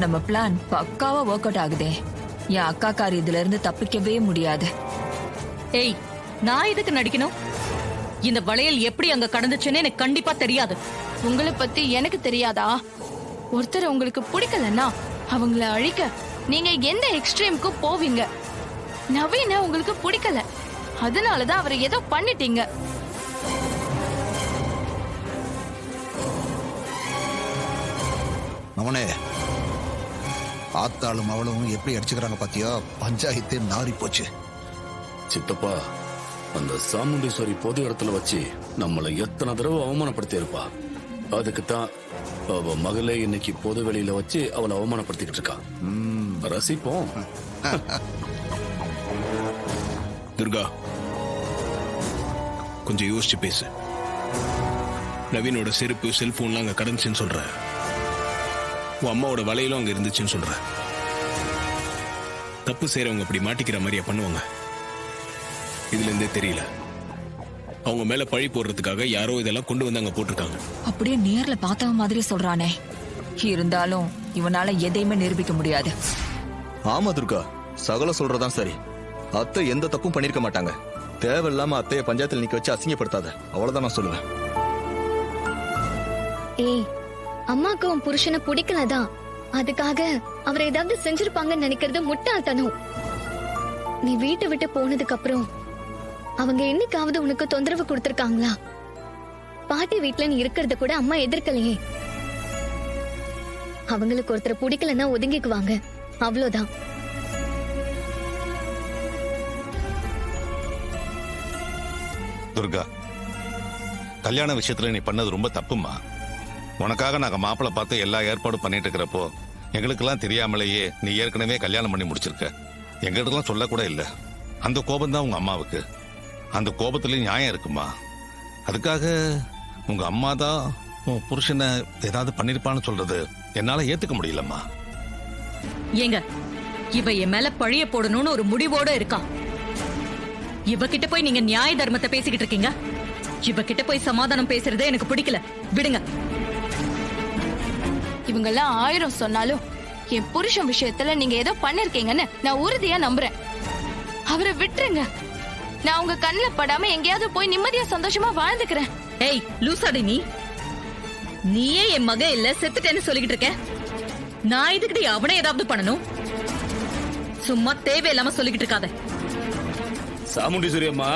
நம்ம பிளான் பக்காவா work out ஆகுதே. என் அக்காக்காரி இதுல இருந்து தப்பிக்கவே முடியாது. ஏய், நான் இதுக்கு நடிக்கணும்? இந்த வளையல் எப்படி அங்க கடந்துச்சுன்னு எனக்கு கண்டிப்பா தெரியாது. உங்களை பத்தி எனக்கு தெரியாதா? ஒருத்தர் உங்களுக்கு பிடிக்கலன்னா அவங்கள அழிக்க நீங்க எந்த எக்ஸ்ட்ரீமுக்கு போவீங்க? நவீன உங்களுக்கு பிடிக்கல, அதனாலதான் அவரை ஏதோ பண்ணிட்டீங்க. அவனே ஆத்தாளும் அவளும் எப்படி அடிச்சுக்கிறாங்க பாத்தியா? பஞ்சாயத்து நாரி போச்சு. சித்தப்பா, அந்த சாமுண்டீஸ்வரி பொது இடத்துல வச்சு நம்மளை எத்தனை தடவை அவமானப்படுத்தி இருப்பா. அதுக்குத்தான் அவ மகளே இன்னைக்கு பொது வெளியில வச்சு அவளை அவமானப்படுத்திக்கிட்டு இருக்கா. ரசிப்போம். துர்கா, கொஞ்சம் யோசிச்சு பேசு. நவீனோட செருப்பு செல்போன்லாம் அங்க கடந்துச்சுன்னு சொல்ற. உன் அம்மாவோட வலையிலும் அங்க இருந்துச்சுன்னு சொல்ற. தப்பு செய்யறவங்க அப்படி மாட்டிக்கிற மாதிரியா பண்ணுவாங்க? இதுல இருந்தே தெரியல. அவங்க மேல பழி போடுறதுக்காக யாரோ இதெல்லாம் கொண்டு வந்து அங்க போட்டிருக்காங்க. அப்படியே நேர்ல பார்த்தவன் மாதிரி சொல்றானே. இருந்தாலும் இவனால எதையுமே நிரூபிக்க முடியாது. ஆமா துர்கா, சகல சொல்றதான் சரி. அத்தை எந்த தப்பும் பண்ணிருக்க மாட்டாங்க. தேவையில்லாம அத்தைய பஞ்சாயத்துல நிக்க வச்சு அசிங்கப்படுத்தாத, அவ்வளவுதான் நான் சொல்லுவேன். ஏய், அம்மாக்கு உன் புருஷனை பிடிக்கலதான், அதுக்காக அவரை ஏதாவது செஞ்சிருப்பாங்கன்னு நினைக்கிறது முட்டாள்தனம். நீ வீட்டை விட்டு போனதுக்கு அப்புறம் அவங்க என்னைக்காவது உனக்கு தொந்தரவு கொடுத்திருக்காங்களா? பாட்டி வீட்டுல நீ இருக்கிறத கூட அம்மா எதிர்க்கலையே. அவங்களுக்கு ஒருத்தரை பிடிக்கலன்னா ஒதுங்கிக்குவாங்க, அவ்வளவுதான். துர்கா, கல்யாண விஷயத்துல நீ பண்ணது ரொம்ப தப்புமா. உனக்காக நாங்க மாப்பிள்ளை பார்த்து எல்லா ஏற்பாடும் பண்ணிட்டு இருக்கிறப்போ எங்களுக்கெல்லாம் தெரியாமலேயே நீ ஏற்கனவே கல்யாணம் பண்ணி முடிச்சிருக்க. எங்களுக்கெல்லாம் சொல்லக்கூட இல்லை. அந்த கோபம் தான் உங்க அம்மாவுக்கு. அந்த கோபத்துலயும் நியாயம் இருக்குமா? அதுக்காக உங்க அம்மா தான் உன் புருஷனை ஏதாவது பண்ணிருப்பான்னு சொல்றது என்னால ஏத்துக்க முடியலம்மா. ஏங்க, இவ என் மேல பழிய போடணும்னு ஒரு முடிவோட இருக்கா. இவகிட்ட போய் நீங்க நியாய தர்மத்தை பேசிக்கிட்டு இருக்கீங்க. இவகிட்ட போய் சமாதானம் பேசுறதே எனக்கு பிடிக்கல. விடுங்க. இவங்க எல்லாம் 1000 சொன்னாலும் என் புருஷன் விஷயத்துல நீங்க ஏதோ பண்ணிருக்கீங்கன்னு நான் உறுதியா நம்புறேன். அவரை விட்டுருங்க. நான் உங்க கண்ணுல படாம எங்கேயாவது போய் நிம்மதியா சந்தோஷமா வாழ்ந்துக்கிறேன். ஏய் லூசாடி, நீயே என் மக இல்ல செத்துட்டேன்னு சொல்லிக்கிட்டு இருக்க. நான் இதுக்கிட்ட அவனை ஏதாவது பண்ணணும்? சும்மா தேவையில்லாம சொல்லிக்கிட்டு இருக்காத. சாமுண்டீஸ்வரி அம்மா,